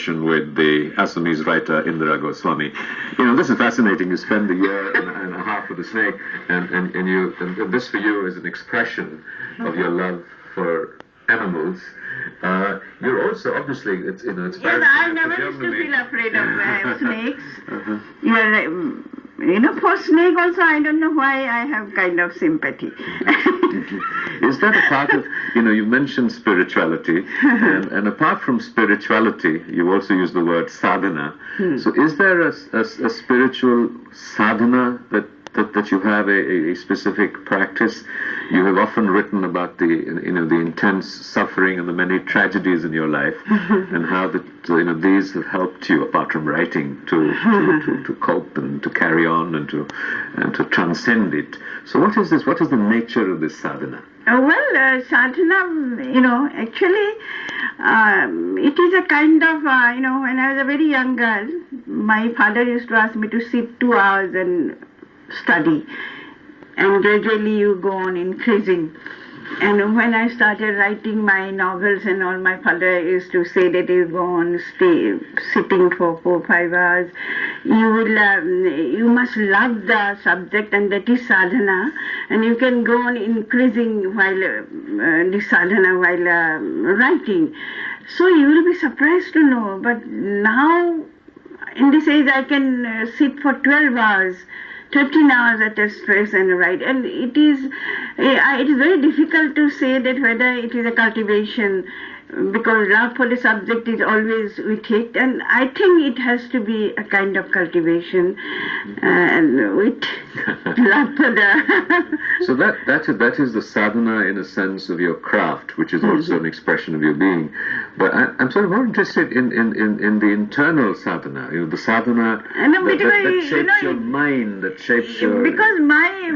session with the Assamese writer Indira Goswami. This is fascinating. You spend a year and a half with the snake, and this for you is an expression of your love for animals. You're also obviously it's yes, I never used to feel afraid of snakes. For snake also I don't know why I have kind of sympathy. Is that a part of, you mentioned spirituality, and apart from spirituality, you also use the word sadhana. So is there a spiritual sadhana that you have, a specific practice? You have often written about the intense suffering and the many tragedies in your life, and how these have helped you, apart from writing, to cope and to carry on and to transcend it. So what is this? What is the nature of this sadhana? Sadhana, actually, it is a kind of, when I was a very young girl, my father used to ask me to sit 2 hours and study, and gradually you go on increasing. And when I started writing my novels and all, my father used to say that you go on sitting for 4 or 5 hours. You must love the subject, and that is sadhana. And you can go on increasing while the sadhana while writing. So you will be surprised to know. But now, in this age, I can sit for 12 hours. 13 hours at a stretch and write, and it is very difficult to say that whether it is a cultivation, because love for the subject is always with it, and I think it has to be a kind of cultivation, and with love for the... So that is the sadhana in a sense of your craft, which is also an expression of your being. But I'm sort of more interested in the internal sadhana, the sadhana that shapes your mind, that shapes your... Because my,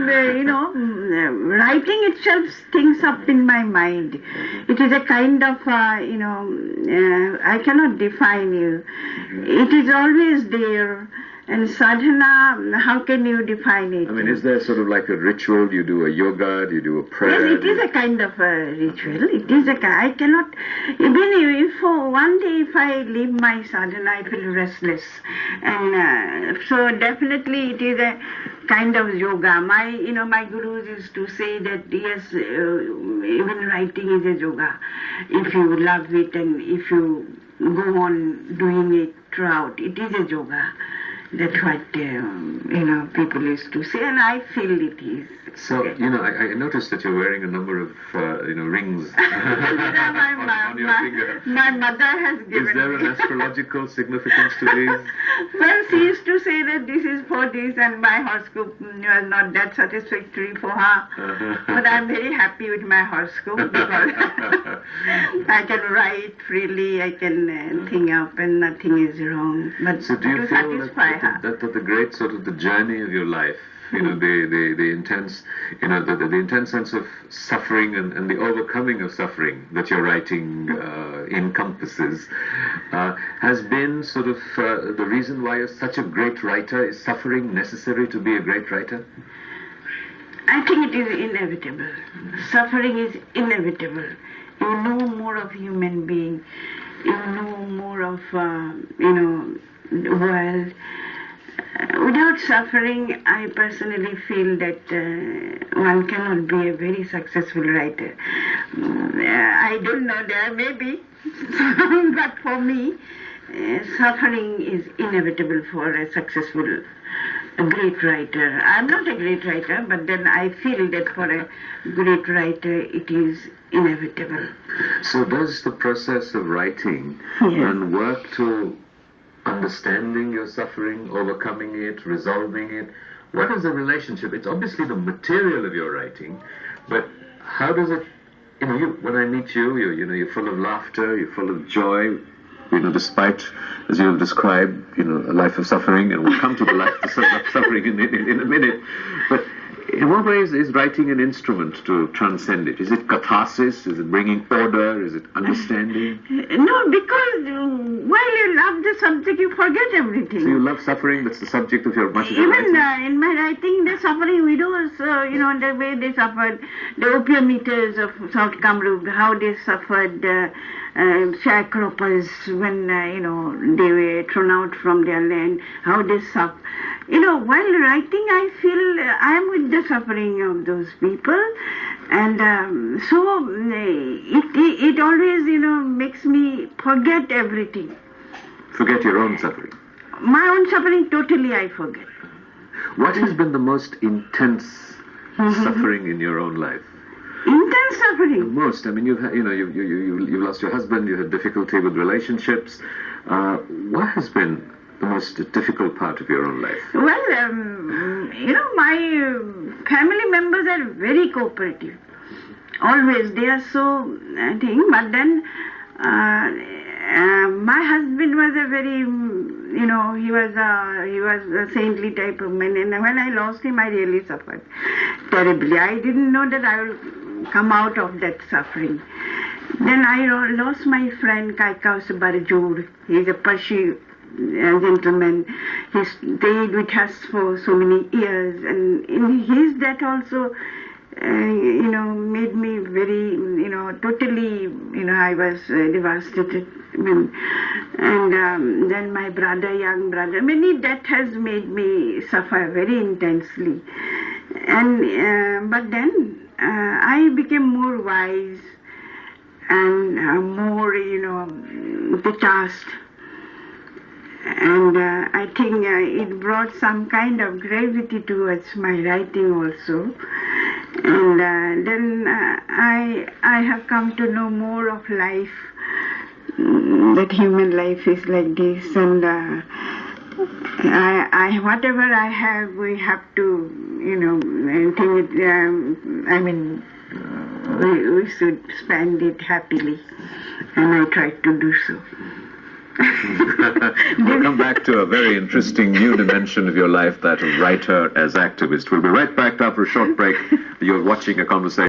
writing itself things up in my mind. It is a kind of, I cannot define you. It is always there. And sadhana, how can you define it? I mean, is there sort of like a ritual? Do you do a yoga? Do you do a prayer? Yes, it is a kind of a ritual. It is I cannot, even if for one day if I leave my sadhana, I feel restless. And so definitely it is a kind of yoga. My gurus used to say that yes, even writing is a yoga. If you love it and if you go on doing it throughout, it is a yoga. That's what, people used to say, and I feel it is. So, I noticed that you're wearing a number of, rings on your finger. My mother has given. Is there an astrological significance to these? Well, she used to say that this is for this, and my horoscope was not that satisfactory for her. But I'm very happy with my horoscope because I can write freely, I can think up, and nothing is wrong. But so do you feel that the great sort of the journey of your life, the intense, the intense sense of suffering and the overcoming of suffering that your writing encompasses, has been sort of the reason why you're such a great writer? Is suffering necessary to be a great writer? I think it is inevitable. Suffering is inevitable. You know more of human being. You know more of, the world. Without suffering, I personally feel that one cannot be a very successful writer. I don't know, there may be, but for me, suffering is inevitable for a great writer. I'm not a great writer, but then I feel that for a great writer, it is inevitable. So does the process of writing and work to understanding your suffering, overcoming it, resolving it? What is the relationship? It's obviously the material of your writing, but how does it, when I meet you, you're full of laughter, you're full of joy, despite, as you have described, a life of suffering, and we'll come to the life of suffering in a minute. But In what ways is writing an instrument to transcend it? Is it catharsis? Is it bringing order? Is it understanding? No, because while you love the subject, you forget everything. So you love suffering? That's the subject of much of your Even writing? in my writing, the suffering widows, the way they suffered, the opium eaters of South Kamrup, how they suffered, sharecroppers when, they were thrown out from their land, how they suffered. While writing, I feel I am with the suffering of those people, and so it always, makes me forget everything. Forget your own suffering? My own suffering, totally I forget. What has been the most intense suffering in your own life? Intense suffering? The most. I mean, you've lost your husband, you had difficulty with relationships. What has been the most difficult part of your own life? Well, my family members are very cooperative. Always, they are so but then my husband was a very, he was a saintly type of man, and when I lost him, I really suffered terribly. I didn't know that I will come out of that suffering. Then I lost my friend Kaikaus Barjur. He's a Persian gentleman. He stayed with us for so many years, and in his death also, made me very, totally, I was devastated. And then my young brother, many death has made me suffer very intensely. And but then I became more wise and more, detached. And I think it brought some kind of gravity towards my writing also. And then I have come to know more of life, that human life is like this, and whatever I have, we have to, we should spend it happily, and I try to do so. We'll come back to a very interesting new dimension of your life, that of writer as activist. We'll be right back after a short break. You're watching a conversation